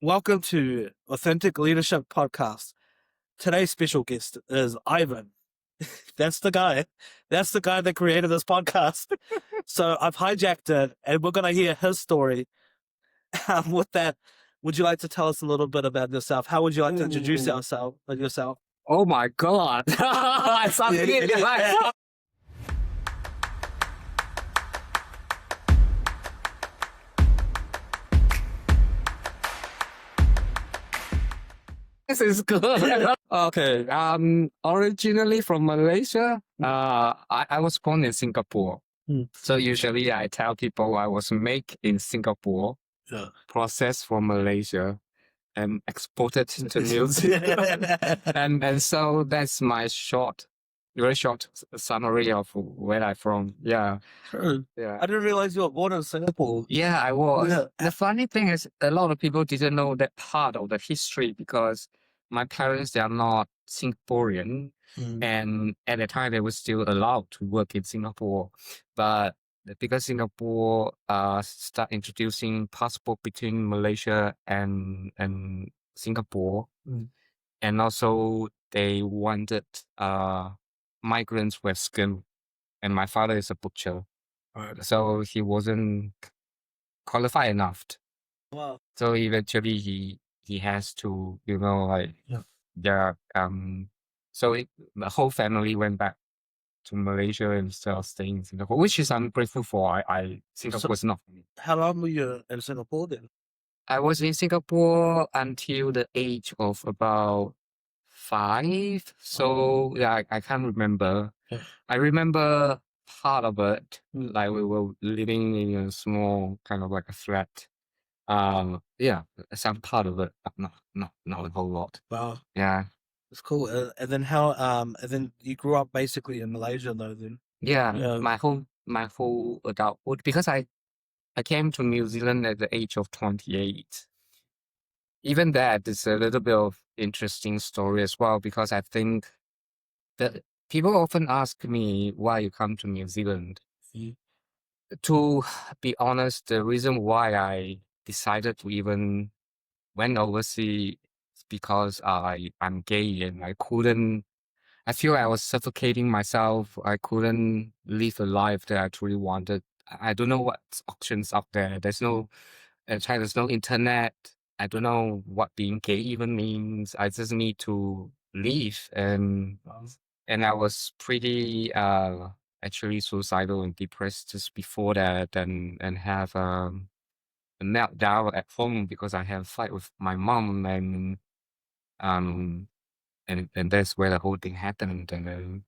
Welcome to Authentic Leadership Podcast. Today's special guest is Ivan. That's the guy. That's the guy that created this podcast. So I've hijacked it, and we're going to hear his story. With that, would you like to tell us a little bit about yourself? How would you like to introduce yourself? Oh my God. I sound really like. This is good. Okay. Originally from Malaysia. I was born in Singapore. So usually I tell people I was made in Singapore, Yeah. processed from Malaysia, and exported to New Zealand. and so that's my very short summary of where I'm from. Yeah. Yeah. I didn't realize you were born in Singapore. Yeah, I was. Yeah. The funny thing is, a lot of people didn't know that part of the history because my parents, they are not Singaporean. And at the time, they were still allowed to work in Singapore. But because Singapore start introducing passport between Malaysia and Singapore, and also they wanted migrants with skin. And my father is a butcher. So he wasn't qualified enough. Wow. So eventually he has to, so the whole family went back to Malaysia instead of staying in Singapore, which is I'm grateful for. I Singapore was not for me. How long were you in Singapore then? I was in Singapore until the age of about 5. So yeah, I can't remember. Yeah. I remember part of it, like we were living in a small kind of like a flat. Yeah, some part of it, but not a whole lot. Wow. Yeah. It's cool. And then and then you grew up basically in Malaysia though then? Yeah, Yeah. my whole adulthood, because I came to New Zealand at the age of 28. Even that is a little bit of interesting story as well, because I think that people often ask me why you come to New Zealand. To be honest, the reason why I decided to even went overseas is because I'm gay and I feel I was suffocating myself. I couldn't live a life that I truly wanted. I don't know what options out there. There's no China's no internet. I don't know what being gay even means. I just need to leave, and I was pretty actually suicidal and depressed just before that, and have a meltdown at home because I had a fight with my mom, um and that's where the whole thing happened, and then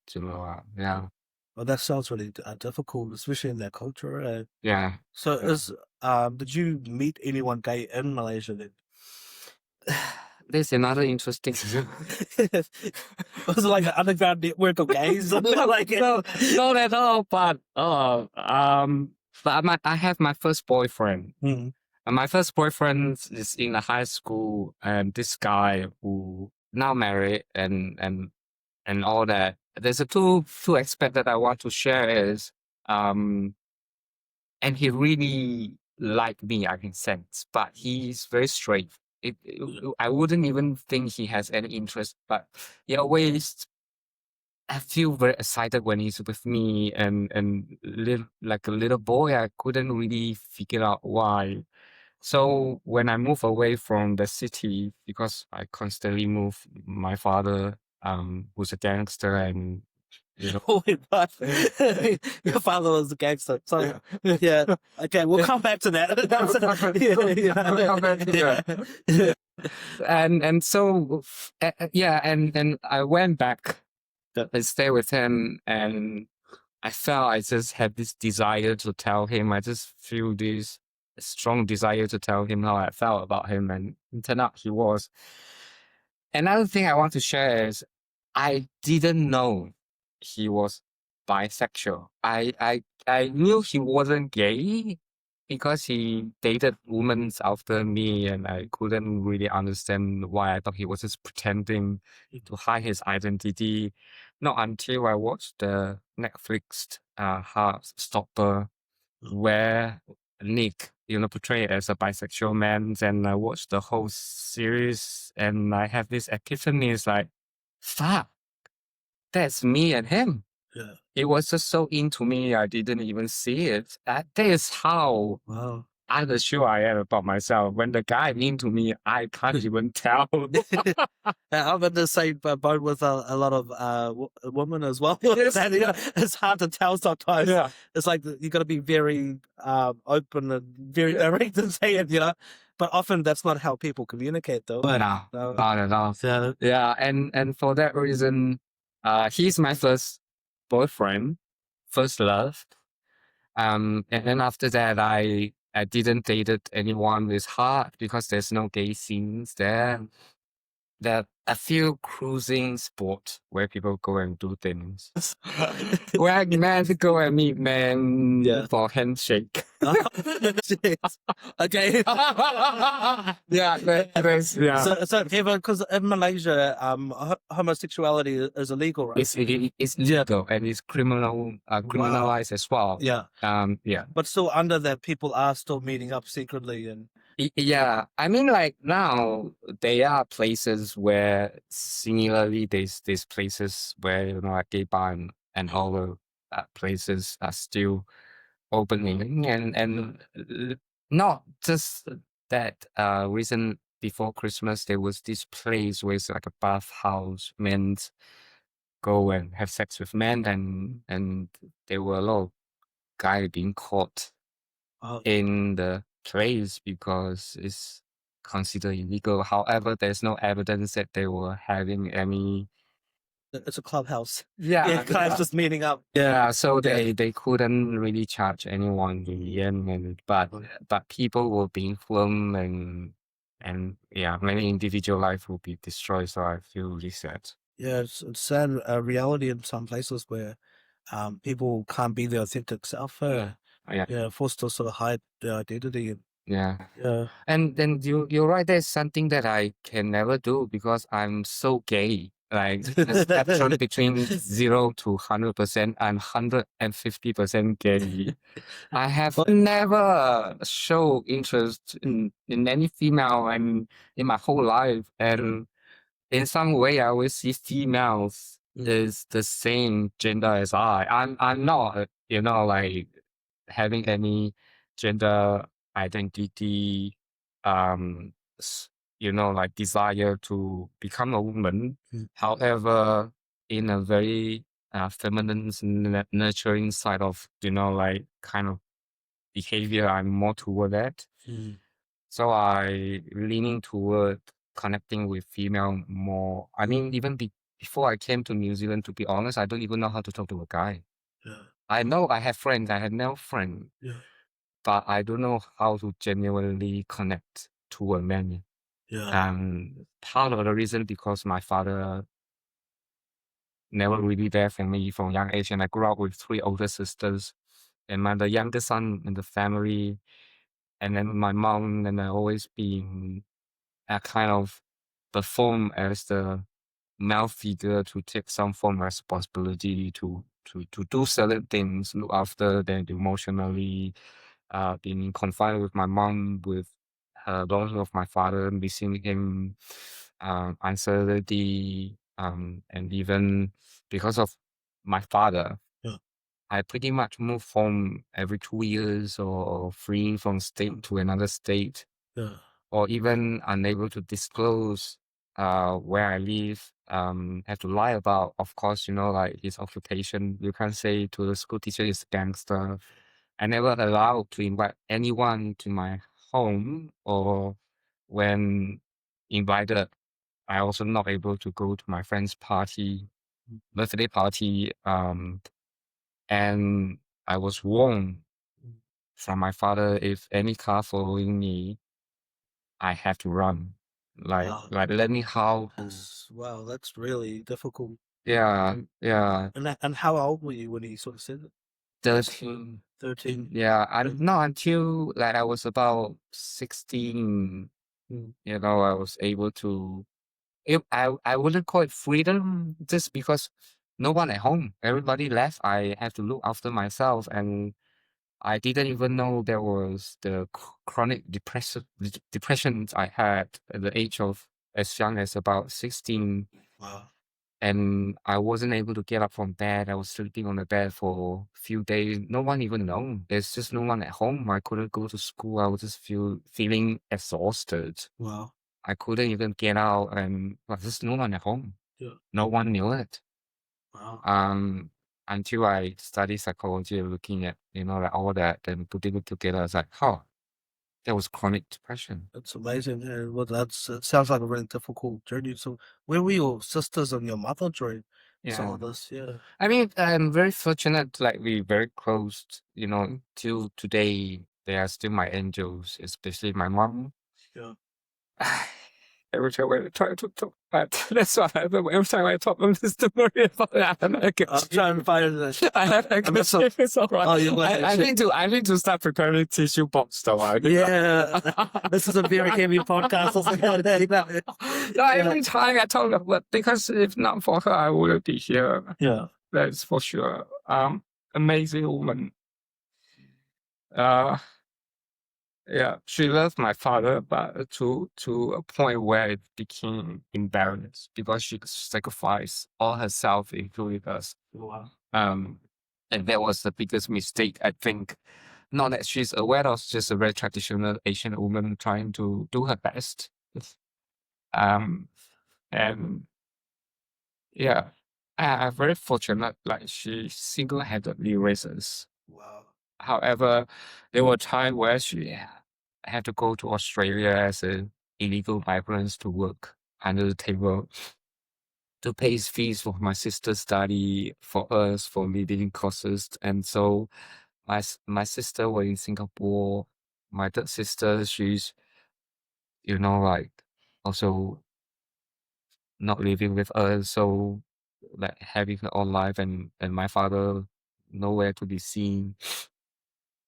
yeah. Well, that sounds really difficult, especially in that culture. Yeah. So did you meet anyone gay in Malaysia then? There's another interesting. Was it like an underground network of gays? Like, No, not at all. But I have my first boyfriend. And my first boyfriend is in the high school, and this guy who now married and all that. There's a two aspect that I want to share is and he really liked me, I can sense, but he's very straight. I wouldn't even think he has any interest, but he always, I feel very excited when he's with me, and like a little boy, I couldn't really figure out why. So when I move away from the city, because I constantly move, my father, who's a gangster, and oh wait, what? Your father was a gangster. So yeah. Okay, we'll come back to that. and so yeah, and I went back and stayed with him, and I felt I just had this desire to tell him. I just feel this strong desire to tell him how I felt about him, and it turned out he was. Another thing I want to share is I didn't know he was bisexual. I knew he wasn't gay because he dated women after me, and I couldn't really understand why. I thought he was just pretending to hide his identity. Not until I watched the Netflix Heartstopper, where Nick, portrayed as a bisexual man. And I watched the whole series and I have this epiphany. It's like, fuck, that's me and him. Yeah. It was just so into me, I didn't even see it. That is how Wow. unsure I am about myself. When the guy into me, I can't even tell. I'm in the same boat with a lot of women as well. Yes. And, you know, it's hard to tell sometimes. Yeah. It's like you got to be very open and very direct and say it, you know. But often that's not how people communicate, though. No, No. not at all. So, Yeah, and for that reason, he's my first boyfriend, first love. And then after that, I didn't dated anyone with heart because there's no gay scenes there. There are a few cruising spots where people go and do things. Where men go and meet men Yeah. for handshake. Jeez. Okay. Yeah, yeah. So Kevin, because in Malaysia, homosexuality is illegal, right? It's legal and it's criminalized as well. Yeah. Yeah. But still, under that, people are still meeting up secretly, and Yeah, I mean, like now there are places where similarly there's places where like gay bar and other places are still opening and not just that. Recent before Christmas there was this place where it's like a bathhouse. Men go and have sex with men and there were a lot of guys being caught in the place because it's considered illegal. However, there's no evidence that they were having any. it's a clubhouse. Yeah, Guys just meeting up. yeah. So they couldn't really charge anyone in the end, but people were being filmed and yeah, many individual lives will be destroyed. So I feel really sad. Yeah, it's sad reality in some places where people can't be their authentic self. Yeah. Forced to sort of hide their identity. Yeah. Yeah. And then you're right, there's something that I can never do because I'm so gay. Like the spectrum between 0 to 100%, I'm 150% gay. I have never shown interest in any female and in my whole life. And in some way I always see females is the same gender as I'm not, like having any gender identity, like desire to become a woman. However, in a very feminine, nurturing side of, like kind of behavior, I'm more toward that. So I leaning toward connecting with female more. I mean, even before I came to New Zealand, to be honest, I don't even know how to talk to a guy. I know I have friends. I have no friend. But I don't know how to genuinely connect to a man. Part of the reason because my father never really there for me from young age, and I grew up with 3 older sisters, and I'm the youngest son in the family, and then my mom, and I always been kind of perform as the male figure to take some form of responsibility to do certain things, look after them emotionally, being confined with my mom, with her loss of my father, missing him, uncertainty, and even because of my father, I pretty much move home every 2 years or fleeing from state to another state, or even unable to disclose where I live, have to lie about, of course, like his occupation. You can't say to the school teacher he's a gangster. I never allowed to invite anyone to my home, or when invited, I also not able to go to my friend's birthday party, and I was warned from my father, if any car following me, I have to run. Like let me how to. Wow, that's really difficult. Yeah. And how old were you when he sort of said it? 13. 13. Yeah, not until like I was about 16, I was able to. I wouldn't call it freedom, just because no one at home, everybody left. I have to look after myself, and I didn't even know there was the chronic depression I had at the age of as young as about 16. Wow. And I wasn't able to get up from bed. I was sleeping on the bed for a few days. No one even know. There's just no one at home. I couldn't go to school. I was just feeling exhausted. Wow. I couldn't even get out, and there's just no one at home. Yeah. No one knew it. Wow. Until I studied psychology, looking at like all that and putting it together, I was like, oh, there was chronic depression. That's amazing. And well, it sounds like a really difficult journey. So, where were your sisters and your mother during some Yeah. of this? Yeah. I mean, I'm very fortunate, like we're very close, till today. They are still my angels, especially my mom. Yeah. Every time I try to talk about that's what happened. Every time I talk about this story about that, I'm trying to find it. I have a question. It's all right. Oh, you I need to start preparing tissue box though. Yeah. This is a very heavy podcast. No, every time I talk about because if not for her, I wouldn't be here. Yeah. That's for sure. Amazing woman. Yeah, she loved my father, but to a point where it became embarrassed because she sacrificed all herself, including us. Wow. And that was the biggest mistake, I think. Not that she's aware of, just a very traditional Asian woman trying to do her best. Um, and yeah, I'm very fortunate. Like she single-handedly raised us. Wow. However, there were times where she had to go to Australia as an illegal migrant to work under the table to pay fees for my sister's study, for us, for living costs. And so my sister was in Singapore. My third sister, she's, like also not living with us. So like having her own life and my father nowhere to be seen.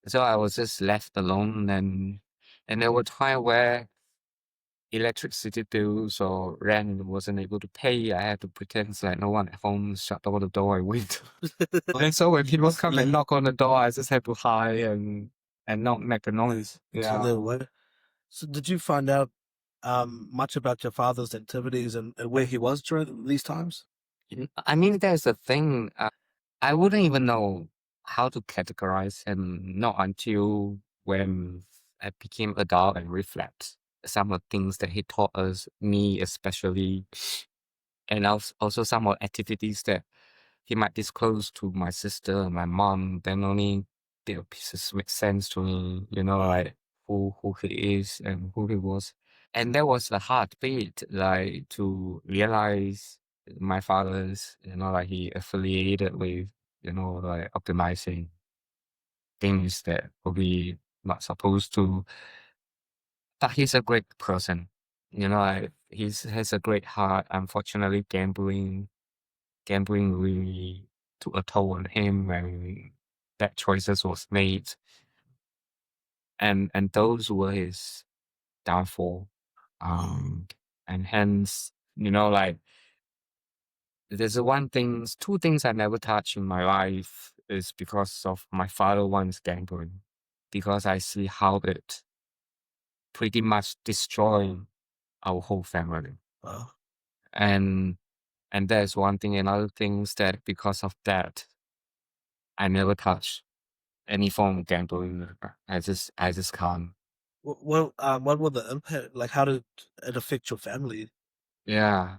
So I was just left alone, and there were times where electricity bills or rent wasn't able to pay. I had to pretend like no one at home, shut all the door and wait. And so when people come and knock on the door, I just had to hide and not make a noise. Yeah. So did you find out much about your father's activities and where he was during these times? I mean, there's a thing. I wouldn't even know how to categorize him, not until when I became adult and reflect some of the things that he taught us, me especially, and also some of the activities that he might disclose to my sister and my mom. Then only their pieces make sense to me, like who he is and who he was. And that was a hard bit, like to realize my father's, like he affiliated with, like optimizing things that probably not supposed to. But he's a great person, like he has a great heart. Unfortunately, gambling really took a toll on him when bad choices was made, and those were his downfall. And hence, like there's two things I never touched in my life is because of my father once gambling, because I see how it pretty much destroyed our whole family. Wow. And there's one thing. Another thing is that because of that, I never touch any form of gambling. I just can't. What were the impact? Like, how did it affect your family? Yeah.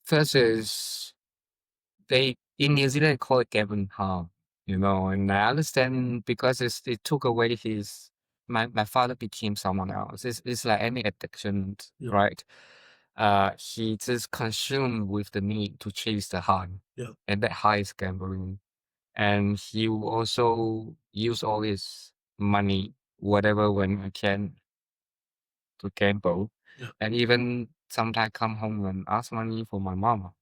First is they in New Zealand call it gambling harm, and I understand because it took away his my father became someone else. It's like any addiction, Yeah. right? He just consumed with the need to chase the high. Yeah. And that high is gambling. And he will also use all his money, whatever when I can, to gamble. Yeah. And even sometimes come home and ask money for my mom,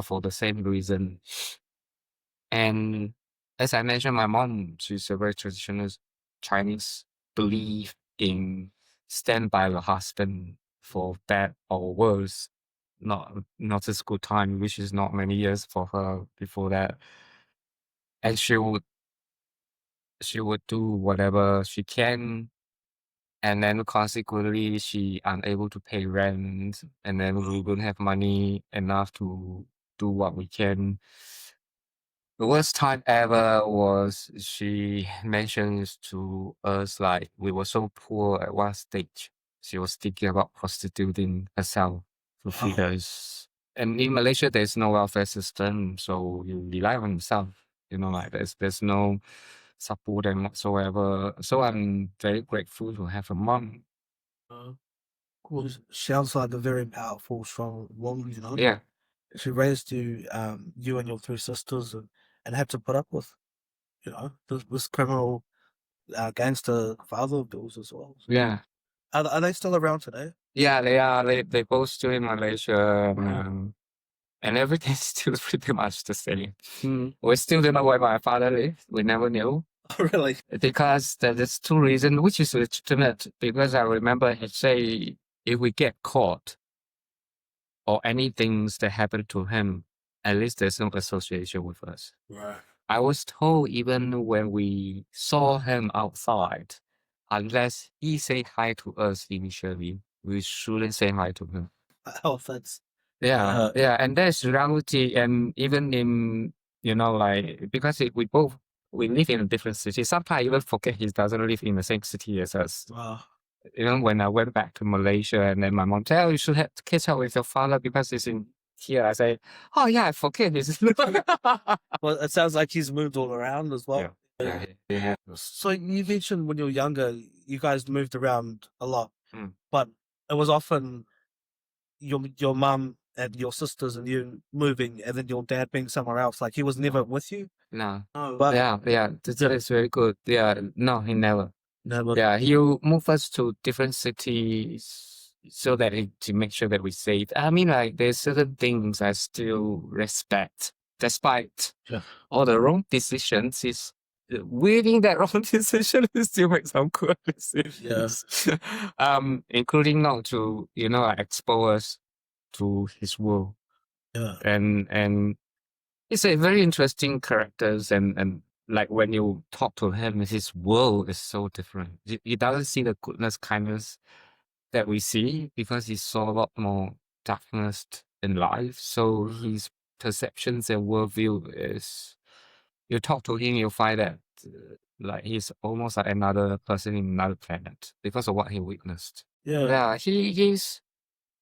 for the same reason. And as I mentioned, my mom, she's a very traditional Chinese, believe in stand by the husband for bad or worse. Not as good time, which is not many years for her before that. And she would she would do whatever she can, and then consequently she unable to pay rent, and then we don't have money enough to do what we can. The worst time ever was she mentions to us like we were so poor at one stage. She was thinking about prostituting herself to feed us. And in Malaysia, there's no welfare system, so you rely on yourself. Like there's no support and whatsoever. So I'm very grateful to have a mom. Cool. Sounds like a very powerful, strong woman, Yeah. She raised you, you and your three sisters, and had to put up with, this criminal, gangster father of yours as well. Yeah. Are they still around today? Yeah, they are. They both still in Malaysia. And everything's still pretty much the same. We still don't know where my father lives. We never knew. Really? Because there's two reasons, which is legitimate. Because I remember he say, if we get caught or anything that happened to him, at least there's no association with us. Right. I was told even when we saw him outside, unless he say hi to us initially, we shouldn't say hi to him. Oh, that's Yeah, and there's reality, and even in like because we live in a different city. Sometimes I even forget he doesn't live in the same city as us. wow. Even when I went back to Malaysia, and then my mom said, "Oh, you should have catch up with your father because he's in here." I say, "Oh yeah, I forget he's." Well, it sounds like he's moved all around as well. Yeah. So you mentioned when you were younger, you guys moved around a lot, Mm. but it was often your mum and your sisters and you moving, and then your dad being somewhere else. Like he was never with you. No. But Yeah, that's very good. Yeah, no, he never. never. Yeah, he'll move us to different cities so that to make sure that we're safe. I mean, like there's certain things I still respect, despite all the wrong decisions. Is within that wrong decision, he still make some good decisions. Including not to like expose us to his world. Yeah. And it's a very interesting characters, and like when you talk to him, his world is so different. He doesn't see the goodness, kindness that we see because he saw a lot more darkness in life. So his perceptions and worldview is, you talk to him, you'll find that like he's almost like another person in another planet because of what he witnessed. Yeah, he's.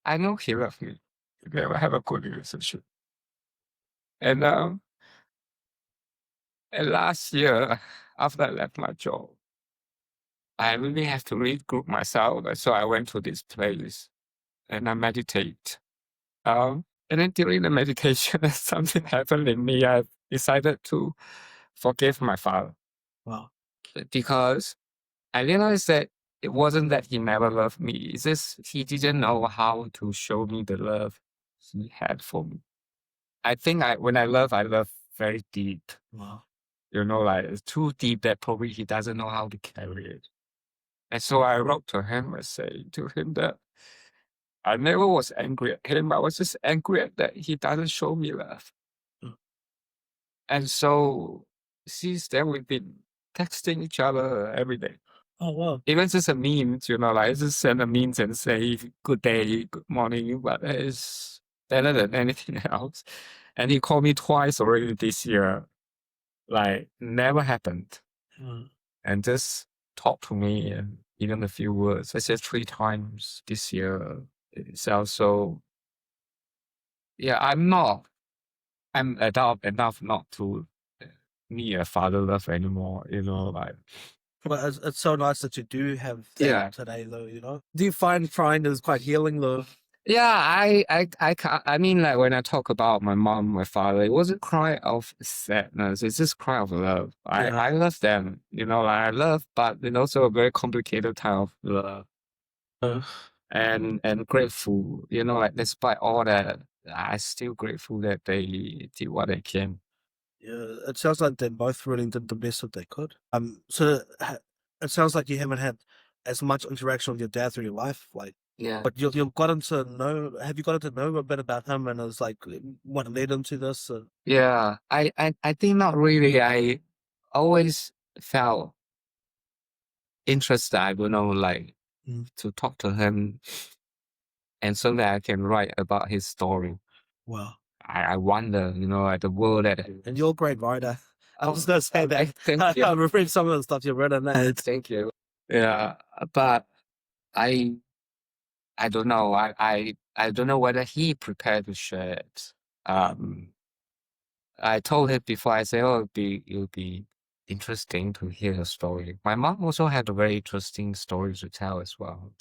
I know he loved me. We never have a good relationship, and last year, after I left my job, I really have to regroup myself. So I went to this place and I meditate. And then during the meditation, something happened in me. I decided to forgive my father. Wow. Because I realized that it wasn't that he never loved me. It's just he didn't know how to show me the love he had for me. I think when I love very deep. Wow. Like it's too deep that probably he doesn't know how to carry it. And so I wrote to him and say to him that I never was angry at him. I was just angry at that he doesn't show me love. And so since then we've been texting each other every day. Oh wow. Even just a meme, like just send a meme and say good day, good morning, but it's better than anything else. And he called me twice already this year. Like never happened. And just talk to me and even a few words. I said 3 times this year itself. So yeah, I'm adult enough not to need a father love anymore, like. But it's so nice that you do have that today, though. Do you find crying is quite healing, though? Yeah, I mean, like when I talk about my mom, my father, it wasn't cry of sadness. It's just cry of love. I love them, like I love, but it's also a very complicated type of love. And grateful, like despite all that, I'm still grateful that they did what they can. Yeah, it sounds like they both really did the best that they could. So it sounds like you haven't had as much interaction with your dad through your life, like. Yeah. But you've gotten to know. Have you gotten to know a bit about him and is like what led him to this? Yeah, I think not really. I always felt interested, I don't know, like to talk to him, and so that I can write about his story. Wow. I wonder, like the world that. And you're a great writer. I was going to say that. Thank you. I've read some of the stuff you've written there. Thank you. Yeah, but I don't know. I don't know whether he prepared to share it. I told him before. I said, "Oh, it would be interesting to hear a story." My mom also had a very interesting story to tell as well.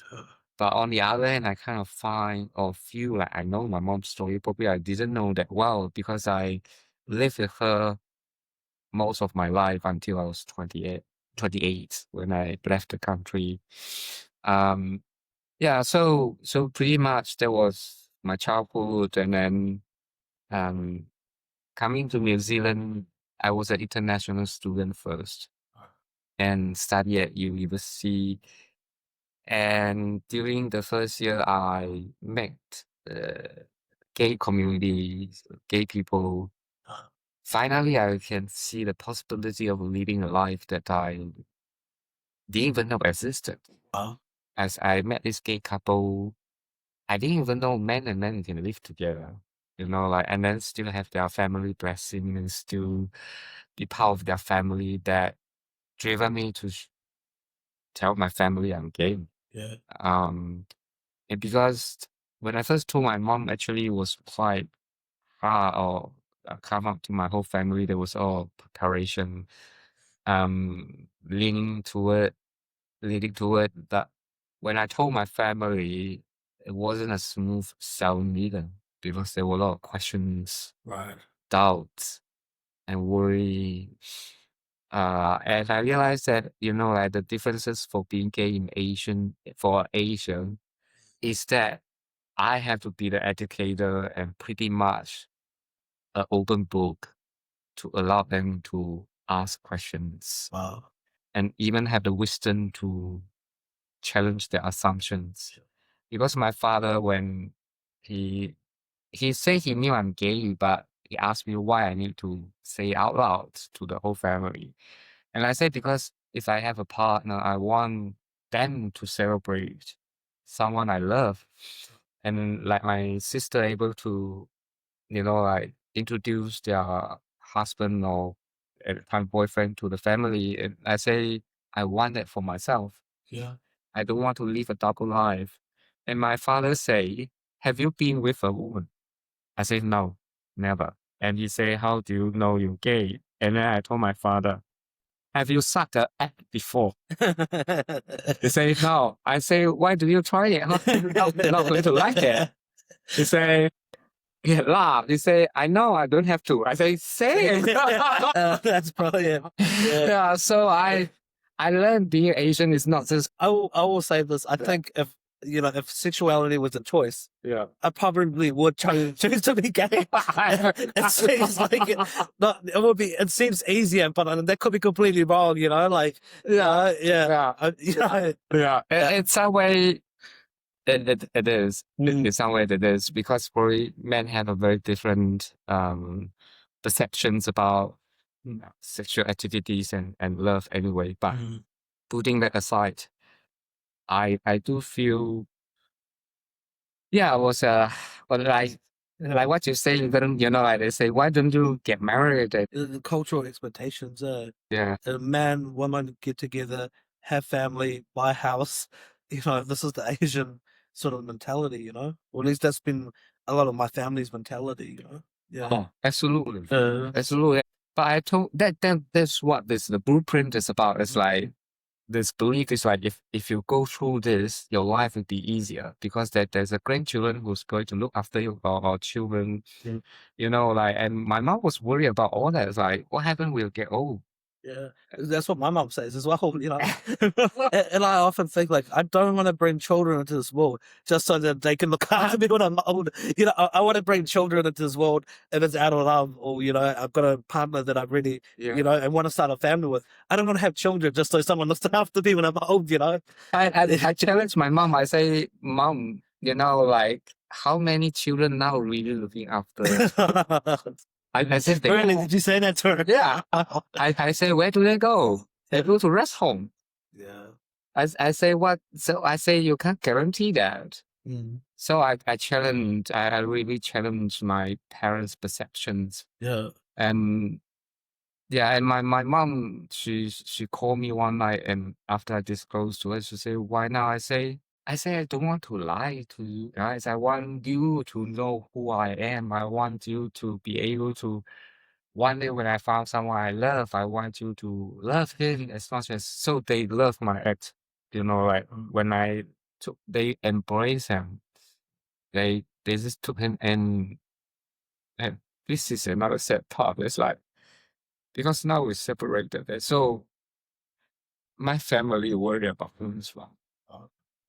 But on the other hand, I kind of find or feel like I know my mom's story. Probably I didn't know that well because I lived with her most of my life until I was 28 when I left the country. Yeah, so pretty much that was my childhood, and then coming to New Zealand, I was an international student first and studied at university. And during the first year, I met gay communities, gay people. Finally, I can see the possibility of living a life that I didn't even know existed. As I met this gay couple, I didn't even know men and men can live together, and then still have their family blessing and still be part of their family. That driven me to tell my family I'm gay. Yeah. And because when I first told my mom, actually it was quite hard or come up to my whole family. There was all preparation, leading toward that. When I told my family, it wasn't a smooth selling either because there were a lot of questions, Right. doubts, and worry. And I realized that, like the differences for being gay in Asia is that I have to be the educator and pretty much an open book to allow them to ask questions. Wow. And even have the wisdom to challenge their assumptions. Because my father, when he said he knew I'm gay, but he asked me why I need to say out loud to the whole family. And I said, because if I have a partner, I want them to celebrate someone I love. And like my sister able to, like introduce their husband or at the time boyfriend to the family. And I say, I want that for myself. Yeah. I don't want to live a double life. And my father say, have you been with a woman? I said, no, never. And he say, how do you know you're gay? And then I told my father, have you sucked an egg before? He say, no. I say, why do you try it? You're not going to like it. He say, he laughed. He say, I know I don't have to. I say, say it. That's brilliant. Yeah, so I learned being Asian is not just. I will say this. I think if sexuality was a choice, Yeah. I probably would choose to be gay. It seems like it seems easier, but that could be completely wrong. Like Yeah. In some way, it is. In some way, it is because probably men have a very different perceptions about sexual activities and love anyway. But putting that aside, I do feel, I was but like what you say, then like they say, why don't you get married? The cultural expectations. Yeah. A man, woman get together, have family, buy a house. This is the Asian sort of mentality. Or at least that's been a lot of my family's mentality. Yeah. Oh, absolutely, absolutely. But I told that's what the blueprint is about. It's like this belief is like if you go through this, your life will be easier because there's a grandchildren who's going to look after you or children, and my mom was worried about all that. It's like, what happened? We'll get old. Yeah, that's what my mom says as well. And I often think like I don't want to bring children into this world just so that they can look after me when I'm old. I want to bring children into this world if it's out of love or I've got a partner that I really and want to start a family with. I don't want to have children just so someone looks after me when I'm old. I challenge my mom. I say, Mom, like how many children now really looking after? I said, really? Did you say that to her? Yeah. I say, where do they go? They go to rest home. Yeah. I say what? So I say you can't guarantee that. Mm. So I challenge. I really challenge my parents' perceptions. Yeah. And yeah, and my mom, she called me one night, and after I disclosed to her, she said, "Why now?" I say I don't want to lie to you guys. I want you to know who I am. I want you to be able to. One day when I found someone I love, I want you to love him as much as so they love my ex. You know, like when I took, they embrace him. They just took him and this is another sad part. It's like because now we're separated, and so my family worry about him as well.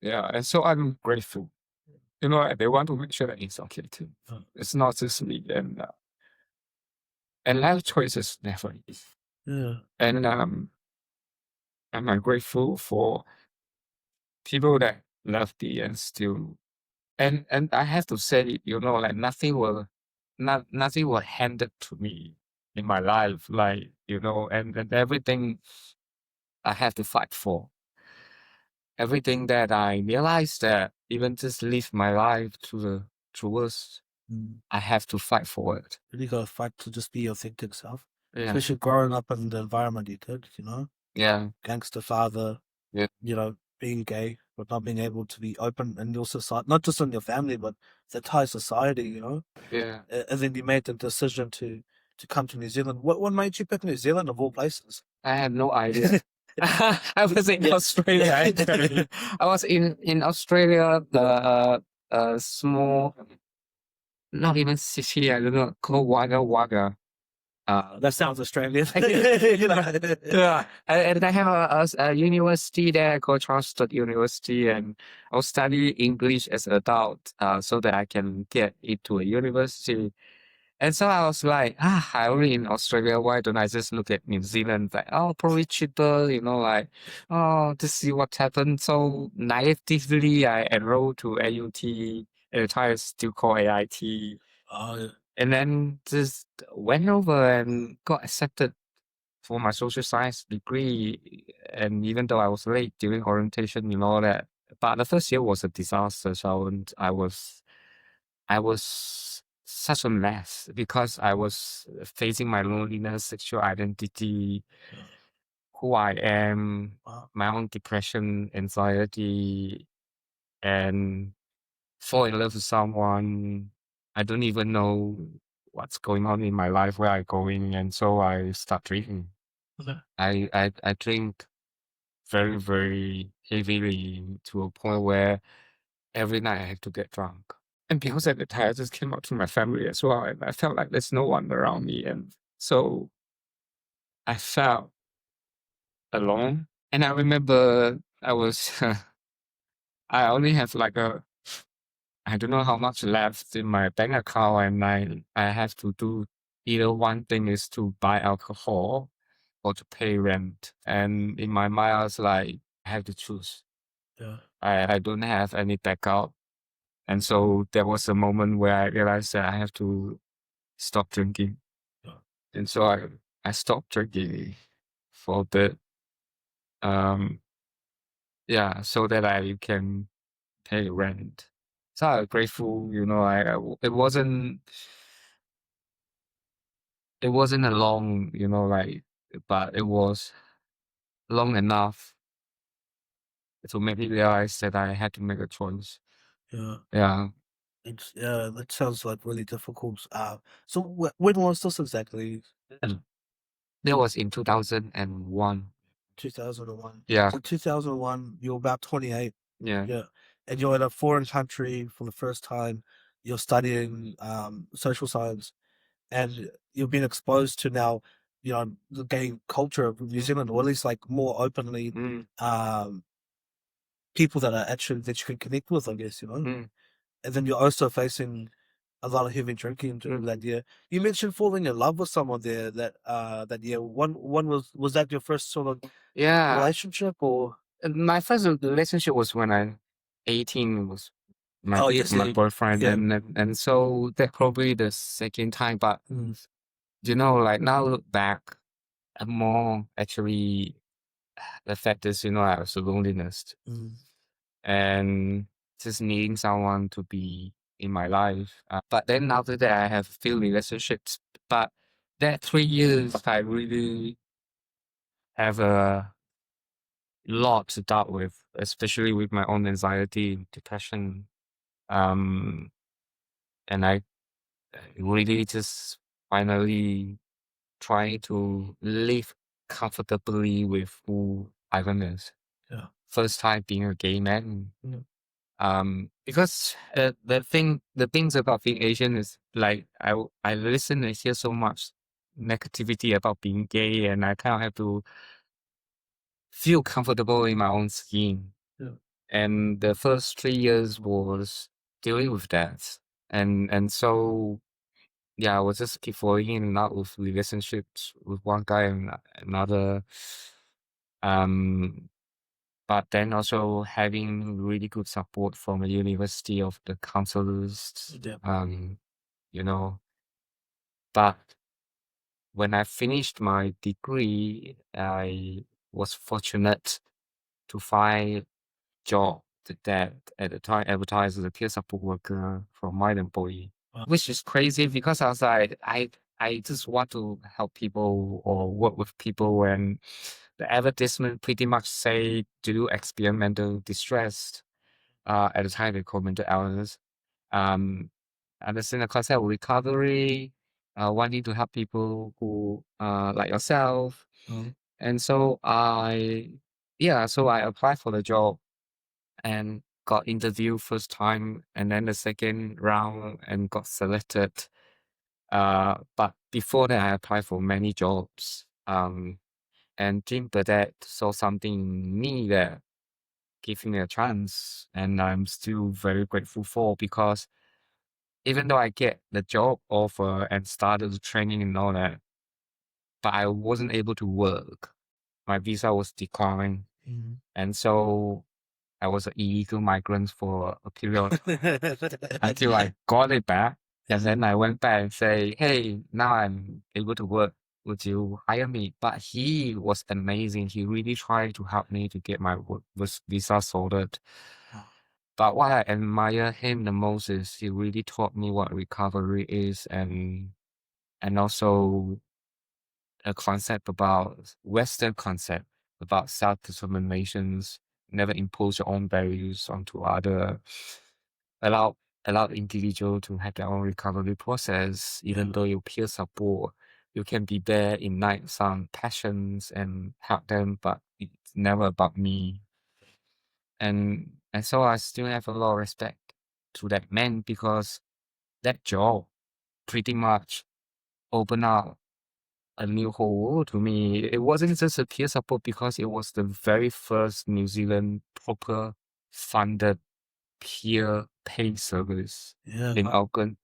Yeah, and so I'm grateful. You know, like, they want to make sure that he's okay too. It's not just me, and life choices never easy. Yeah. And I'm grateful for people that love me and still and I have to say it, you know, like nothing will handed to me in my life, like, you know, and everything I have to fight for. Everything that I realized that even just live my life to the truest, I have to fight for it. Really gotta fight to just be your authentic self. Yeah. Especially growing up in the environment you did, you know? Yeah. Gangster father, Yeah. you know, being gay, but not being able to be open in your society, not just in your family, but the entire society, you know? Yeah. And then you made the decision to come to New Zealand. What made you pick New Zealand of all places? I have no idea. I was in Australia. Actually. I was in Australia, the small, not even city. I don't know, called Wagga Wagga. That sounds Australian. You know? Yeah, and I have a university there called Chartered University, and I'll study English as an adult, so that I can get into a university. And so I was like, I already in Australia. Why don't I just look at New Zealand? Like, oh, probably cheaper, you know, like, oh, to see what happened. So naively, I enrolled to AUT. At the time, it's still called AIT. And then just went over and got accepted for my social science degree. And even though I was late during orientation, you know that, but the first year was a disaster. So I was such a mess because I was facing my loneliness, sexual identity, who I am, my own depression, anxiety, and fall in love with someone. I don't even know what's going on in my life, where I'm going, and so I start drinking. Okay. I drink very, very heavily to a point where every night I have to get drunk. And because at the time I just came out to my family as well, and I felt like there's no one around me, and so I felt alone. And I remember I was, I only have like I don't know how much left in my bank account, and I have to do either one thing is to buy alcohol or to pay rent. And in my mind, I was like, I have to choose. Yeah. I don't have any backup. And so there was a moment where I realized that I have to stop drinking. Yeah. And so I stopped drinking for a bit. Yeah, so that I can pay rent. So I'm grateful, you know, it wasn't a long, you know, like, but it was long enough to make me realize that I had to make a choice. Yeah. Yeah. That sounds like really difficult. So when was this exactly? That was in 2001. 2001. Yeah. So 2001, you're about 28. Yeah. Yeah. And you're in a foreign country for the first time. You're studying social science, and you've been exposed to now, you know, the gay culture of New Zealand, or at least like more openly, people that are actually that you can connect with, I guess, you know. And then you're also facing a lot of heavy drinking during that year. You mentioned falling in love with someone there that year. One was that your first sort of relationship, or my first relationship was when I'm 18, was my my boyfriend, yeah. and so that probably the second time. But you know, like now look back, I'm more actually the fact is, I was a loneliness and just needing someone to be in my life. But then after that, I have a few relationships. But that 3 years, I really have a lot to deal with, especially with my own anxiety and depression. And I really just finally trying to live comfortably with who Ivan is. Yeah. First time being a gay man. Because the things about being Asian is like I listen and hear so much negativity about being gay, and I kind of have to feel comfortable in my own skin. Yeah. And the first 3 years was dealing with that, and so yeah, I was just keep falling in and out with relationships with one guy and another. But then also having really good support from the university of the counselors. Yeah. You know. But when I finished my degree, I was fortunate to find job that at the time advertised as a peer support worker from my employee. Wow. Which is crazy because I was like, I just want to help people or work with people, and the advertisement pretty much say do experimental distress. At the time they called mental illness. Understand the concept of recovery, wanting to help people who like yourself. And so so I applied for the job and got interviewed first time, and then the second round and got selected. But before that, I applied for many jobs. And Team Burdett saw something in me that gave me a chance, and I'm still very grateful for, because even though I get the job offer and started the training and all that, but I wasn't able to work. My visa was declined, and so I was an illegal migrant for a period until I got it back. And then I went back and say, hey, now I'm able to work. Would you hire me? But he was amazing. He really tried to help me to get my work visa sorted. But what I admire him the most is he really taught me what recovery is, and also a concept about Western concept about self-determinations, never impose your own values onto other, allow individual to have their own recovery process, even though you peer support. You can be there, ignite some passions and help them, but it's never about me. And so I still have a lot of respect to that man, because that job pretty much opened up a new whole world to me. It wasn't just a peer support, because it was the very first New Zealand proper funded peer paid service in Auckland.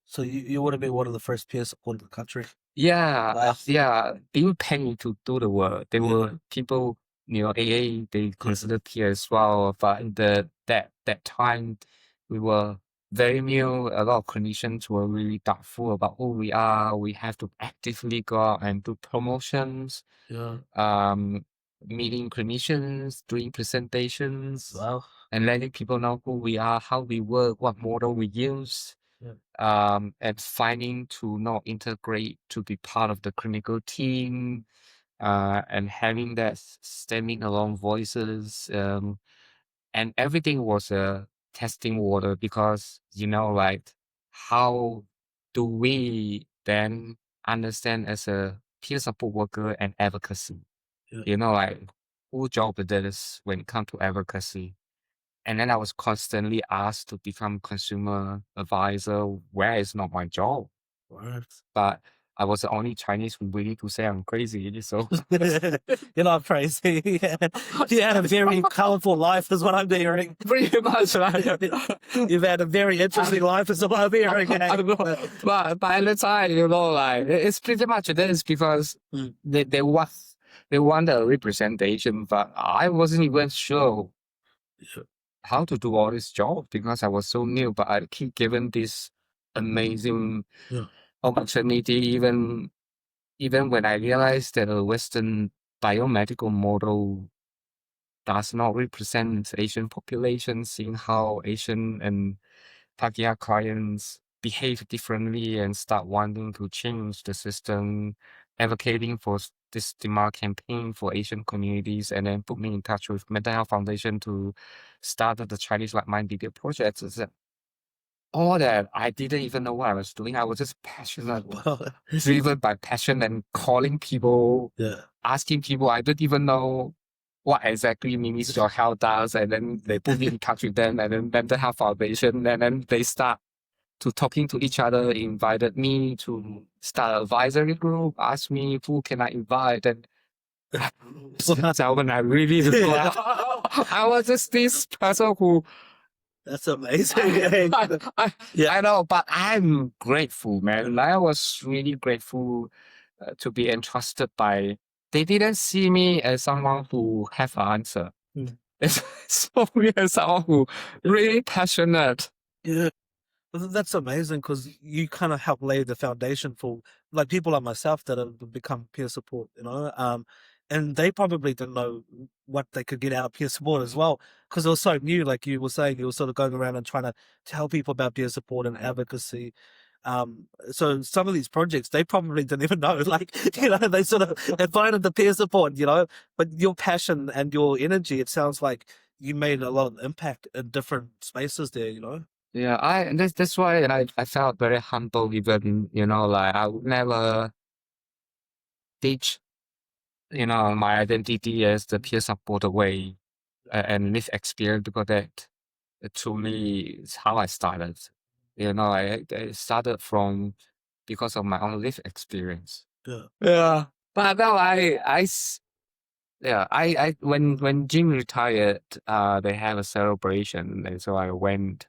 So you would have been one of the first peer support in the country. Yeah, Wow. yeah. They were paying to do the work. They were people, AA, they considered peer as well. But in that time, we were very new. A lot of clinicians were really doubtful about who we are. We have to actively go out and do promotions. Meeting clinicians, doing presentations. Wow. And letting people know who we are, how we work, what model we use. And finding to not integrate to be part of the clinical team, and having that standing alone voices, and everything was a testing water, because like, how do we then understand as a peer support worker and advocacy? Like, who job it is when it comes to advocacy. And then I was constantly asked to become consumer advisor, where it's not my job. What? But I was the only Chinese who willing to say I'm crazy. So You're not crazy. You had a very colorful life, is what I'm hearing. pretty much, right? You've had a very interesting life, is what I'm hearing. I don't know. But at the time, like, it's pretty much this, because they want a representation, but I wasn't even sure how to do all this job, because I was so new. But I keep given this amazing opportunity, even when I realized that a Western biomedical model does not represent Asian population, seeing how Asian and Pakia clients behave differently and start wanting to change the system, advocating for this demand campaign for Asian communities, and then put me in touch with Mental Health Foundation to start the Chinese Like Mind Video project. All that I didn't even know what I was doing. I was just passionate, driven by passion and calling people, asking people. I don't even know what exactly Ministry of Health does, and then they put me in touch with them, and then Mental Health Foundation, and then they start to talking to each other, invited me to start an advisory group, asked me who can I invite, and Shelwin, I really didn't know. I was just this person who That's amazing. I know, but I'm grateful, man. I was really grateful to be entrusted by. They didn't see me as someone who have an answer. They saw me as someone who really passionate. Yeah. That's amazing because you kind of help lay the foundation for like people like myself that have become peer support, and they probably didn't know what they could get out of peer support as well because it was so new. Like you were saying, you were sort of going around and trying to tell people about peer support and advocacy. So some of these projects they probably didn't even know, like they sort of invited the peer support, but your passion and your energy, it sounds like you made a lot of impact in different spaces there. Yeah, that's why I felt very humble even, like I would never teach, my identity as the peer supporter way and live experience because that truly is how I started. I started from because of my own life experience. Yeah. But now when Jim retired, they have a celebration, and so I went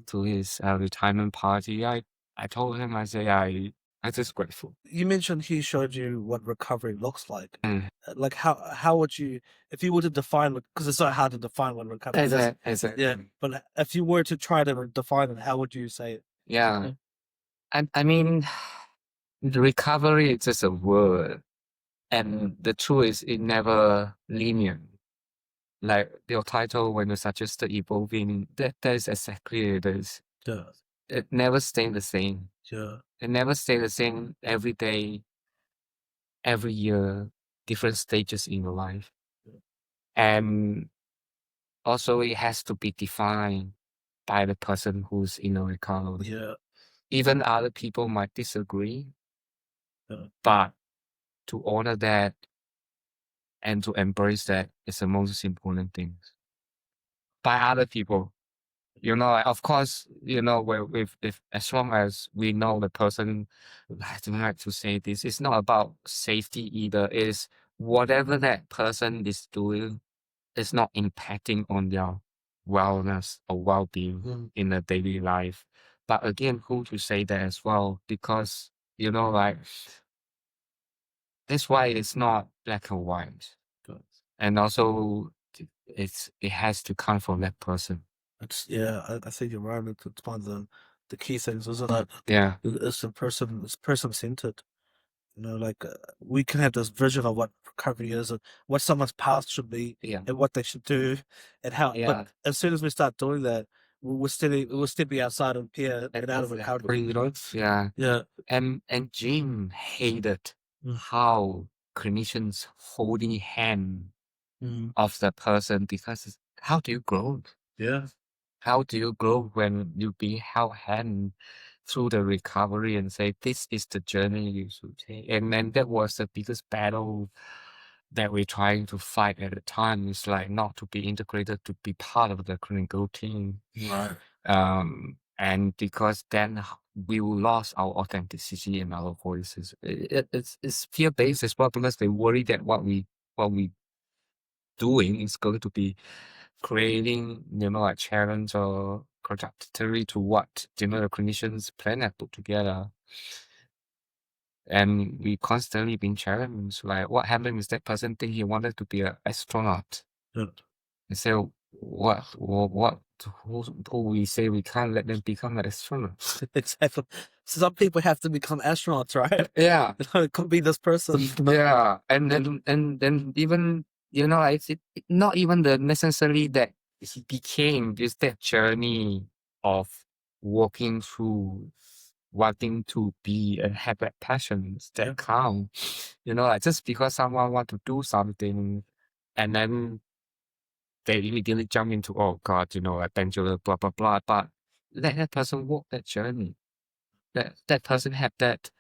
to his retirement party. I told him, I say I just grateful. You mentioned he showed you what recovery looks like. Mm. Like how would you, if you were to define, because it's so hard to define what recovery is. Yeah, but if you were to try to define it, how would you say it? Yeah. And I mean, the recovery is just a word. And the truth is it never linear. Like your title when you suggested evolving, that is exactly it is. Yeah. It never stays the same. Yeah. It never stays the same every day, every year, different stages in your life. And also it has to be defined by the person who's in a recovery. Yeah. Even other people might disagree, but to honor that and to embrace that is the most important thing. By other people, of course, if as long as we know the person, I don't like to say this, it's not about safety either. It's whatever that person is doing is not impacting on their wellness or well-being in the daily life. But again, who to say that as well? Because that's why it's not black and white. And also it has to come from that person. I think you're right. It's one of the key things, isn't it? Yeah. It's person-centered. We can have this vision of what recovery is and what someone's path should be and what they should do and how. Yeah. But as soon as we start doing that, we're stepping outside of peer and out of recovery. Yeah. Yeah. And Jim hated how clinicians holding hand of the person because how do you grow? Yeah. How do you grow when you be held hand through the recovery and say this is the journey you should take? And then that was the biggest battle that we're trying to fight at the time. Is like not to be integrated, to be part of the clinical team. Right. And because then we will lose our authenticity and our voices. It's fear-based as well because they worry that what we doing is going to be creating, a challenge or contradictory to what, the clinicians plan and put together. And we constantly been challenged, like what happened is that person think he wanted to be an astronaut. Yeah. And so who we say we can't let them become an astronaut. Exactly. Some people have to become astronauts, right? Yeah. It could be this person. Yeah, and then even not even the necessarily that he became, just that journey of walking through wanting to be and have that passions that count. Like just because someone want to do something and then they immediately jump into, oh God, adventure, blah blah blah. But let that person walk that journey. That person have that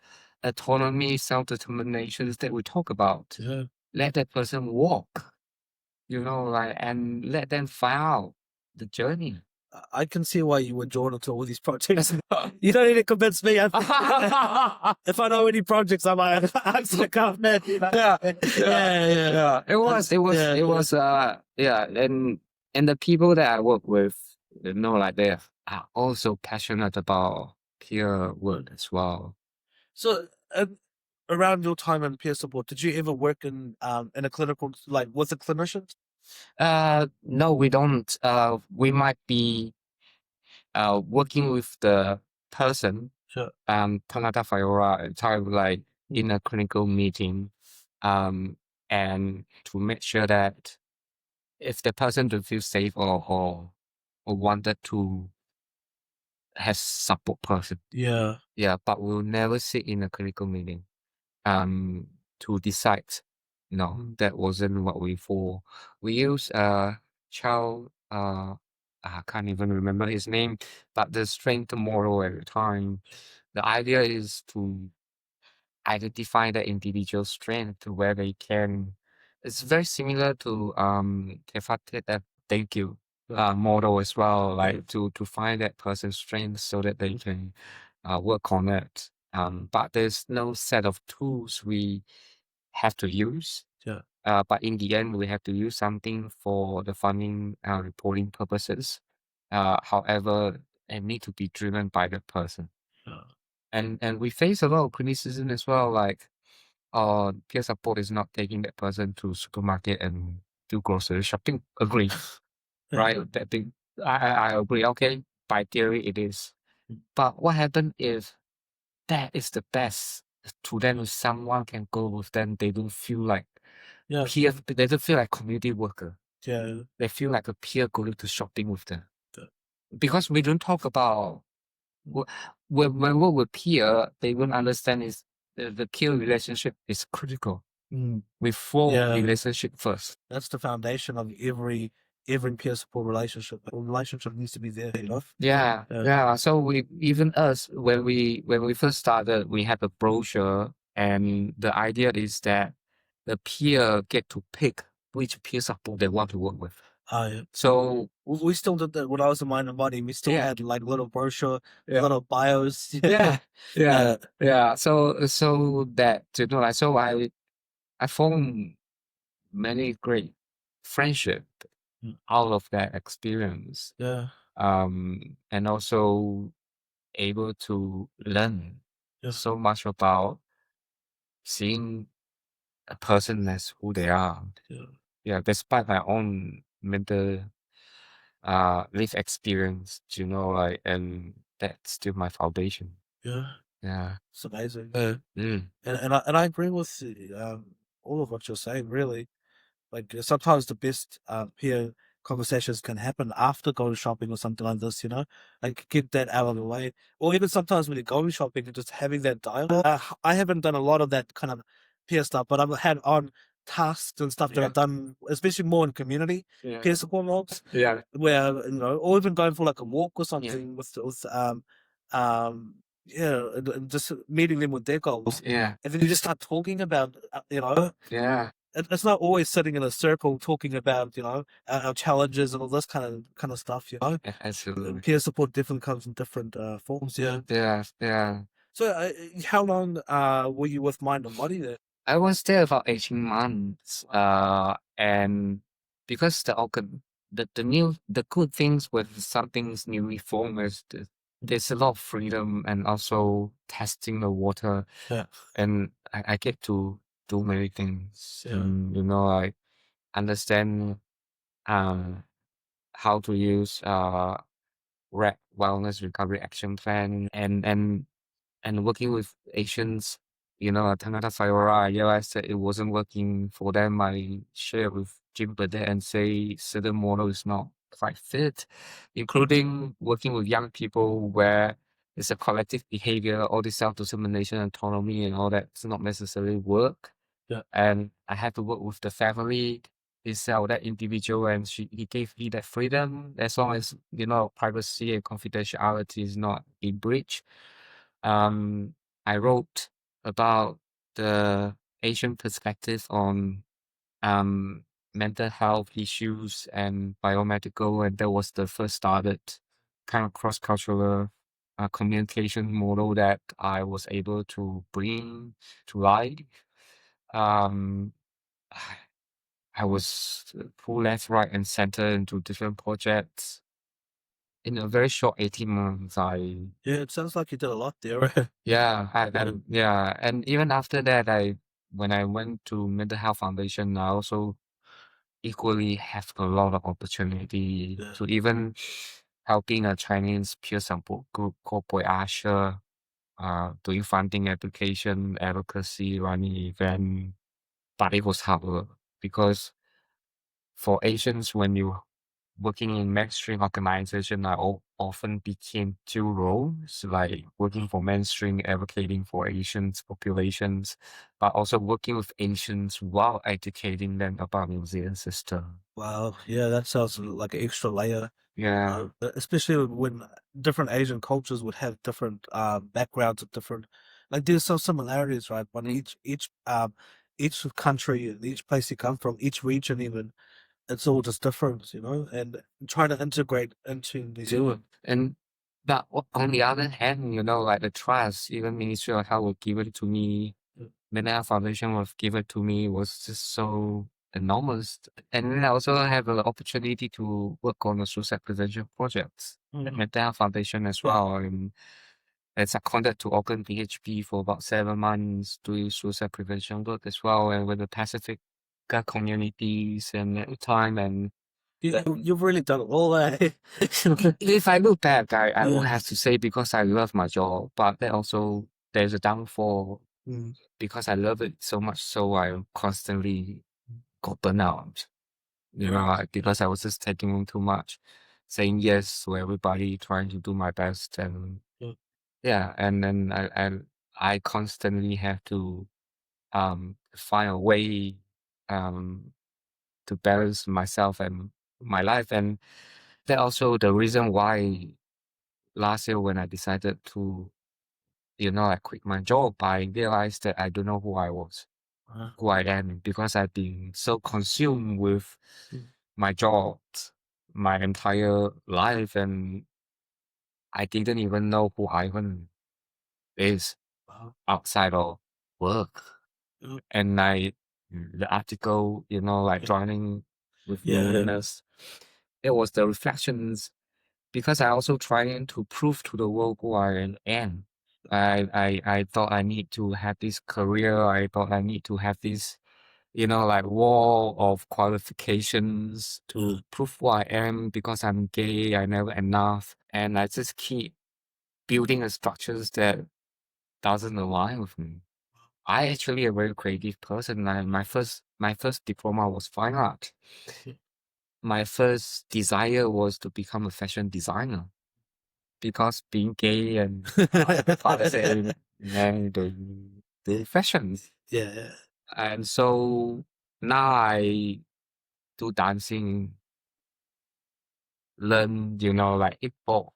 autonomy, self-determination that we talk about. Yeah. Let that person walk, and let them find out the journey. I can see why you were drawn into all these projects. You don't need to convince me. If I know any projects, I might ask the government. Yeah. It was, and the people that I work with, they are also passionate about peer work as well. So, around your time in peer support, did you ever work in a clinical, like with a clinician? No, we don't. We might be working with the person, Sure. Tanata Fayora, type like in a clinical meeting, and to make sure that if the person to feel safe or wanted to have support person. Yeah. Yeah, but we'll never sit in a clinical meeting to decide. No, that wasn't what we for. We use child I can't even remember his name, but the strength model at the time. The idea is to identify the individual strength to where they can. It's very similar to thank you model as well, like to find that person's strength so that they can work on it. But there's no set of tools we have to use. Yeah. But in the end, we have to use something for the funding reporting purposes. However, it need to be driven by the person. And we face a lot of criticism as well, like peer support is not taking that person to supermarket and do grocery shopping. Agree. Right? That thing, I agree. Okay, by theory it is. But what happens if that is the best to them? If someone can go with them, they don't feel like peer. They don't feel like community worker. Yeah. They feel like a peer going to shopping with them. Because we don't talk about when we work with peer, they won't understand is the peer relationship is critical. We form relationship first. That's the foundation of every peer support relationship. A relationship needs to be there, Yeah. So when we first started, we had a brochure, and the idea is that the peer get to pick which peer support they want to work with. So we still did that when I was in Mind and Body. We still had like little brochure, little bios. Yeah. So that so I formed many great friendship out of that experience. Yeah. And also able to learn so much about seeing a person as who they are. Yeah, despite my own mental life experience, and that's still my foundation. Yeah. It's amazing. Mm. And I agree with all of what you're saying, really. Like sometimes the best peer conversations can happen after going shopping or something like this, like get that out of the way. Or even sometimes when you're going shopping and just having that dialogue. I haven't done a lot of that kind of peer stuff, but I've had on tasks and stuff that I've done, especially more in community peer support roles. Yeah. Where, or even going for like a walk or something with and just meeting them with their goals. Yeah. And then you just start talking about, Yeah. it's not always sitting in a circle talking about, our challenges and all this kind of stuff, Yeah, absolutely. Peer support definitely comes in different forms. Yeah. So, how long were you with Mind and Body there? I was there about 18 months. And because the good things with something's newly formed is there's a lot of freedom and also testing the water. Yeah. And I get to do many things. And, I understand how to use RAP, Wellness Recovery Action Plan, and working with Asians, Tanata Sayora, I realized that it wasn't working for them. I share with Jim Burdett and say certain model is not quite fit, including working with young people where it's a collective behavior, all this self-determination, autonomy, and all that does not necessarily work. Yeah. And I had to work with the family instead of that individual, and he gave me that freedom as long as, privacy and confidentiality is not in breach. I wrote about the Asian perspective on um, mental health issues and biomedical, and that was the first started kind of cross-cultural communication model that I was able to bring to life. Um, I was pulled left, right, and center into different projects. In a very short 18 months, Yeah, it sounds like you did a lot there. yeah, and even after that, when I went to Mental Health Foundation, I also equally have a lot of opportunity Yeah. to even helping a Chinese peer support group called Boy Asher, doing funding application, advocacy, running event. But it was hard work because for Asians, when you working in mainstream organization, I often became two roles, like working for mainstream, advocating for Asians populations, but also working with Asians while educating them about New Zealand system. Wow. Yeah, that sounds like an extra layer. Yeah. Especially when different Asian cultures would have different backgrounds of different, like there's some similarities, right? But each country, each place you come from, each region even, it's all just different, and trying to integrate into New Zealand. And but on the other hand, like the trust, even Ministry of Health would give it to me, Mental Health Foundation was given to me was just so enormous. And then I also have an opportunity to work on the suicide prevention projects at Mental Health Foundation as well. And as I seconded to Auckland PHP for about 7 months doing suicide prevention work as well, and with the Pacific communities and at the time. And You've really done it all, eh? if I look back, I will Yeah. have to say because I love my job, but then also there's a downfall because I love it so much, so I constantly got burnout. Because I was just taking on too much, saying yes to everybody, trying to do my best, and yeah, and then I constantly have to find a way to balance myself and my life, and that also the reason why last year when I decided to I quit my job, I realized that I don't know who I was, who I am, because I've been so consumed with my job my entire life, and I didn't even know who Ivan is outside of work. And the article, like joining with loneliness, it was the reflections because I also trying to prove to the world who I am. I thought I need to have this career. I thought I need to have this, like wall of qualifications to prove who I am because I'm gay. I never enough, and I just keep building the structures that doesn't align with me. I actually a very creative person. My first diploma was fine art. My first desire was to become a fashion designer because being gay and father said, man, the fashion. Yeah. And so now I do dancing, learn, like hip hop,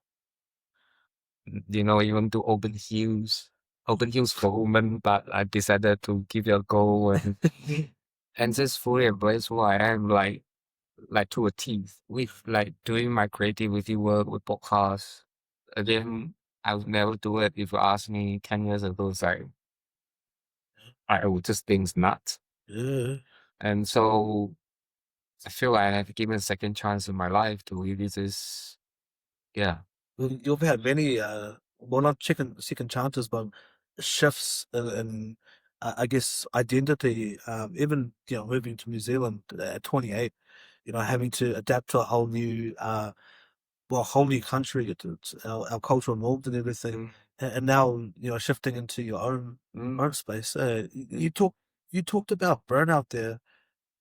even do open heels for women, but I decided to give it a go and just fully embrace who I am, like to a T, with like doing my creativity work with podcasts. Again, I would never do it if you asked me 10 years ago. It's like I would just think it's nuts. Yeah. And so I feel like I have given a second chance in my life to really just, yeah. Well, you've had many, well, not second chances, but shifts in I guess, identity. Even moving to New Zealand at 28. having to adapt to a whole new, whole new country, our cultural norms and everything, and now shifting into your own space. You talked about burnout there,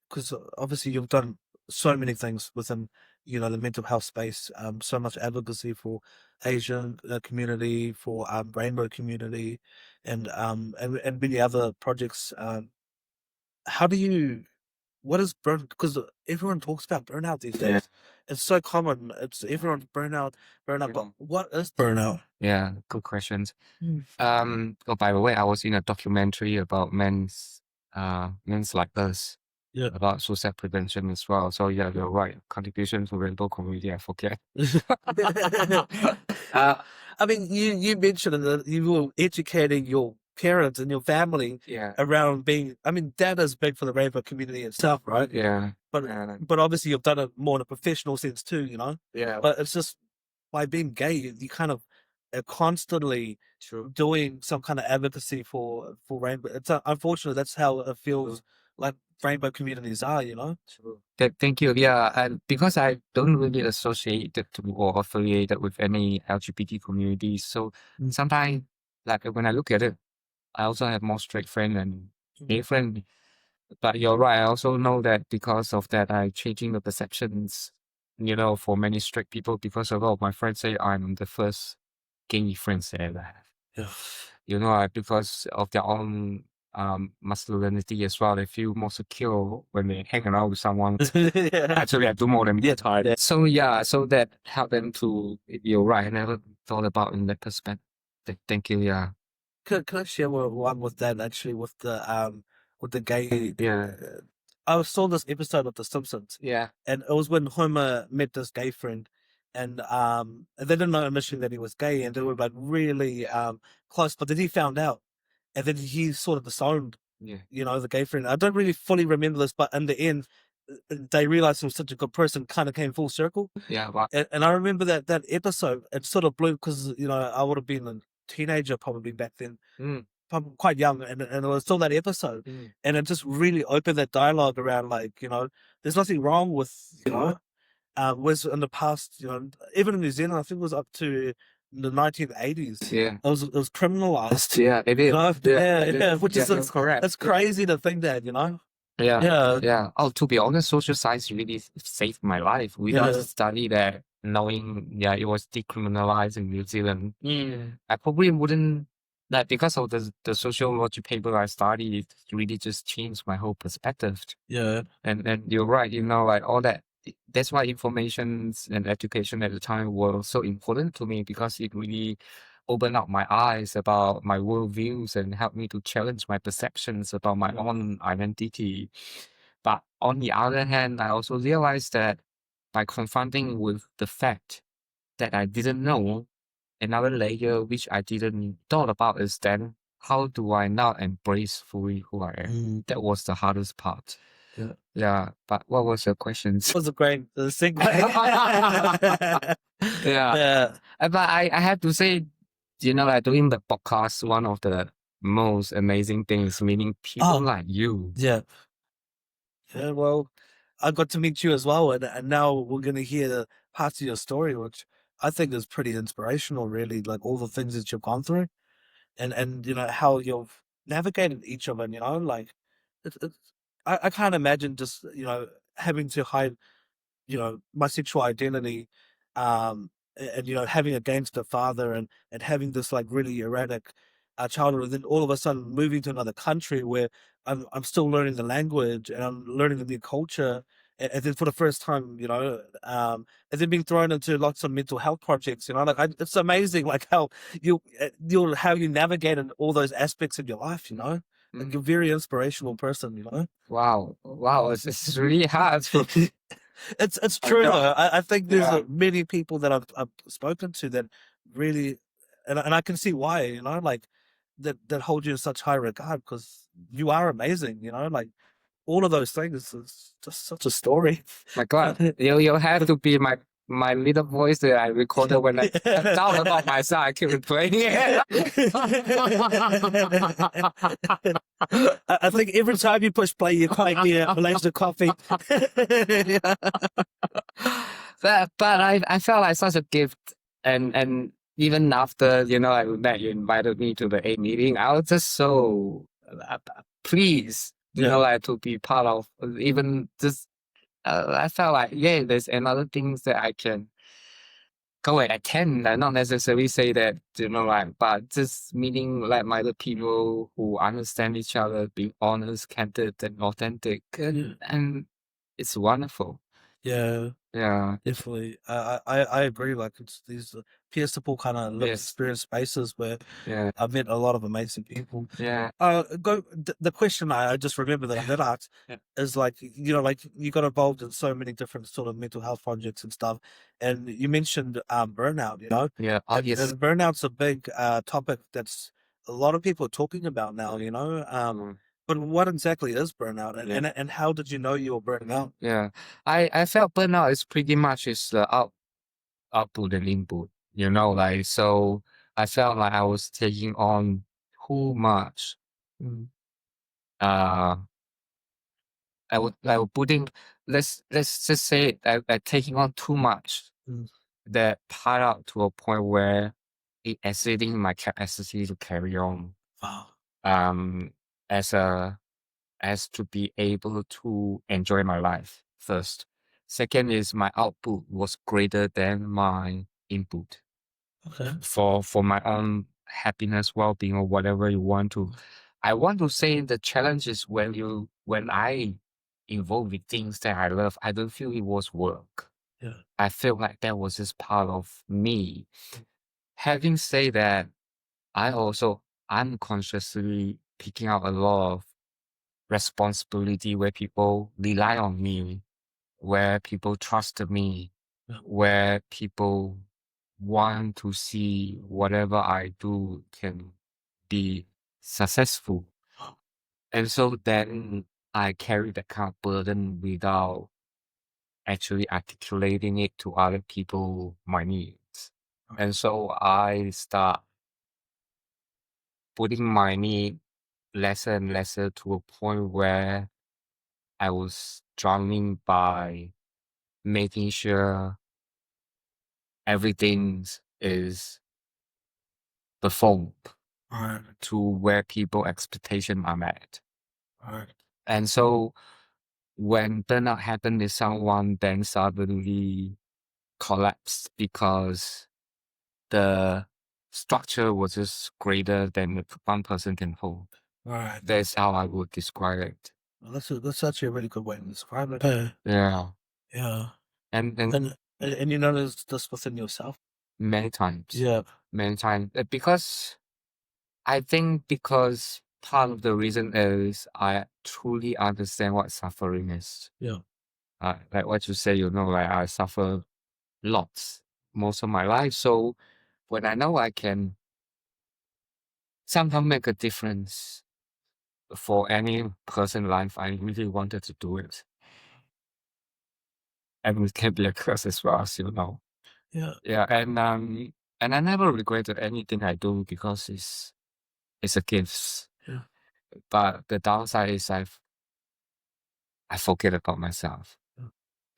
because obviously you've done so many things within the mental health space, so much advocacy for Asian community, for rainbow community, and many other projects. How do you what is because everyone talks about burnout these days. It's so common. It's everyone's burnout, but what is burnout? Yeah, good questions. Oh, by the way, I was in a documentary about men's like us, Yeah. about suicide prevention as well. So yeah, you're right. Contribution to rainbow community, I forget. I mean, you mentioned that you were educating your parents and your family around being. I mean, that is big for the rainbow community itself, right? Yeah. But obviously you've done it more in a professional sense too, Yeah. But it's just by being gay, you kind of are constantly doing some kind of advocacy for rainbow. It's unfortunately that's how it feels like rainbow communities are, Thank you. Yeah, and because I don't really associate it to or affiliated with any LGBT communities, so sometimes, like when I look at it, I also have more straight friend and gay friend. But you're right. I also know that because of that, I'm changing the perceptions, for many straight people, because a lot of my friends say I'm the first gay friends they ever have. Yeah. Because of their own masculinity as well. They feel more secure when they hang around with someone. Actually, I do more than tired. So so that helped them to. You're right. I never thought about in that perspective. Thank you. Yeah. Can I share one with that actually with the gay? Yeah. I saw this episode of The Simpsons. Yeah. And it was when Homer met this gay friend, and they didn't know initially that he was gay, and they were like really close. But then he found out, and then he sort of disowned, the gay friend. I don't really fully remember this, but in the end, they realized he was such a good person. Kind of came full circle. Yeah. Wow. And I remember that episode. It sort of blew because I would have been a teenager probably back then. I'm quite young, and it was still that episode, and it just really opened that dialogue around like there's nothing wrong with was in the past even in New Zealand I think it was up to the 1980s. It was criminalised. Yeah, it is. Which is correct. It's crazy to think that Yeah. Oh, to be honest, social science really saved my life. We just studied that, knowing it was decriminalized in New Zealand. I probably wouldn't because of the sociology paper I studied. It really just changed my whole perspective. Yeah. And you're right. Like all that. That's why information and education at the time were so important to me, because it really opened up my eyes about my worldviews and helped me to challenge my perceptions about my own identity. But on the other hand, I also realized that by confronting with the fact that I didn't know, another layer which I didn't thought about is then how do I now embrace fully who I am? That was the hardest part. Yeah. But what was your question? It was a great segue. Yeah. But I have to say, like doing the podcast, one of the most amazing things, meaning people like you. Yeah. Well, I got to meet you as well, and now we're going to hear parts of your story, which I think is pretty inspirational, really, like all the things that you've gone through, and how you've navigated each of them, like I can't imagine just having to hide my sexual identity, and having a gangster father, and having this like really erratic childhood, and then all of a sudden moving to another country where I'm still learning the language and I'm learning the new culture, and then for the first time, and then being thrown into lots of mental health projects, it's amazing, like how how you navigated all those aspects of your life, like you're a very inspirational person, Wow, it's really hard. It's true though. I think there's many people that I've spoken to that really, and I can see why, like that hold you in such high regard, because you are amazing, like all of those things is just such a story. My God, you have to be my my little voice that I recorded when I thought about myself, I keep replaying it. I think every time you push play, you make me a Malaysia coffee. But I felt like such a gift, and even after I met you invited me to the A meeting, I was just so pleased, like to be part of. Even just I felt like there's another things that I can go and attend, and not necessarily say that like, but just meeting like-minded people who understand each other, being honest, candid, and authentic, and it's wonderful. Yeah, Yeah. definitely. I agree. Like it's these peer support kind of lived Yes. experience spaces where Yeah. I've met a lot of amazing people. Yeah. The question I just remember that I did ask is like like you got involved in so many different sort of mental health projects and stuff, and you mentioned burnout. Yeah. And Yes. burnout's a big topic that's a lot of people are talking about now. But what exactly is burnout, and how did you know you were burning out? Yeah. I felt burnout is pretty much is the output and input. Like, so I felt like I was taking on too much. Uh, I would putting let's just say I taking on too much that piled up to a point where it exceeding my capacity to carry on. Wow. As to be able to enjoy my life first. Second is my output was greater than my input. Okay. For my own happiness, well-being, or whatever you want to. I want to say the challenge is when I involve with things that I love, I don't feel it was work. Yeah. I feel like that was just part of me. Having said that, I also unconsciously picking out a lot of responsibility where people rely on me, where people trust me, where people want to see whatever I do can be successful. And so then I carry that kind of burden without actually articulating it to other people, my needs. And so I start putting my need lesser and lesser to a point where I was drowning by making sure everything is performed to where people expectation are met. And so when burnout happened with someone, then suddenly collapsed because the structure was just greater than one person can hold. Right. That's how I would describe it. Well, that's actually a really good way to describe it. Yeah. Yeah. And And you notice this within yourself? many times. Yeah. Many times. Because I think because part of the reason is I truly understand what suffering is. Yeah. Like what you say, like I suffer lots most of my life. So when I know I can somehow make a difference for any person in life, I really wanted to do it. And it can be a curse as well, as you know. Yeah. Yeah, and I never regretted anything I do because it's a gift. Yeah. But the downside is I forget about myself.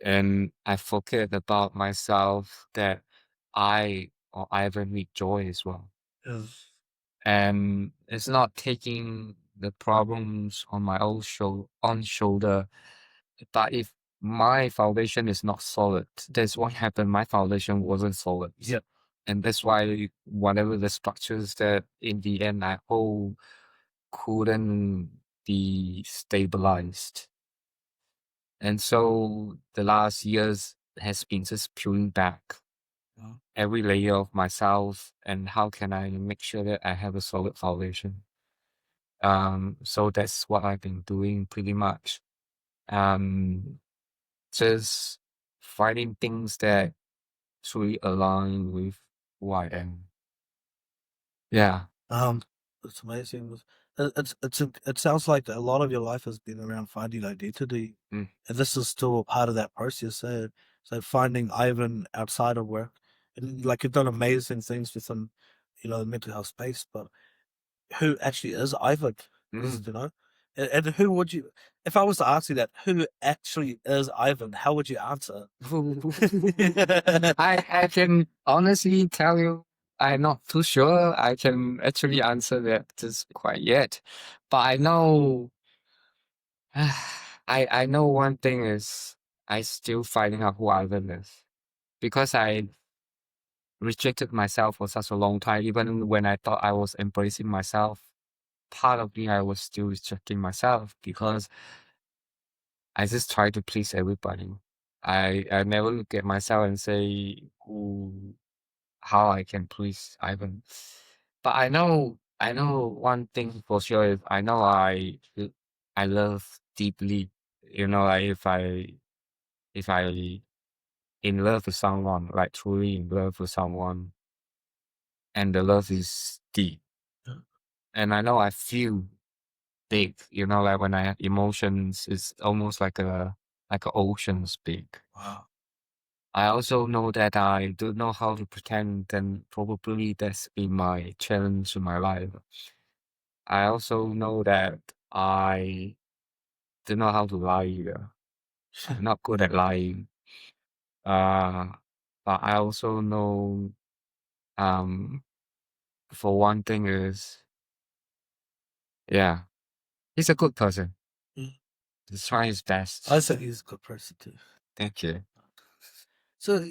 And I forget about myself that I even need joy as well. Yes. And it's not taking the problems on my own shoulder. But if my foundation is not solid, that's what happened. My foundation wasn't solid. Yeah. And that's why whatever the structures that in the end I hold couldn't be stabilized. And so the last years has been just peeling back every layer of myself and how can I make sure that I have a solid foundation. So that's what I've been doing pretty much. Just finding things that truly align with who I am. Yeah. It's amazing. It sounds like a lot of your life has been around finding identity, Mm. and this is still a part of that process. So finding Ivan outside of work, and, like, you've done amazing things within, the mental health space, but who actually is Ivan? Mm. You know, and who would you? If I was to ask you that, who actually is Ivan? How would you answer? I can honestly tell you, I'm not too sure I can actually answer that just quite yet. But I know, I know one thing is I still finding out who Ivan is because I rejected myself for such a long time. Even when I thought I was embracing myself, part of me I was still rejecting myself because I just try to please everybody. I never look at myself and say how I can please Ivan. But I know one thing for sure is I know I love deeply. Like if I in love with someone, like truly in love with someone, and the love is deep. And I know I feel big, like when I have emotions, it's almost like a ocean's big. Wow. I also know that I don't know how to pretend, and probably that's been my challenge in my life. I also know that I don't know how to lie either. I'm not good at lying. Uh, but I also know, um, for one thing is, yeah, he's a good person. Mm. He's trying his best. I think he's a good person too. Thank you. So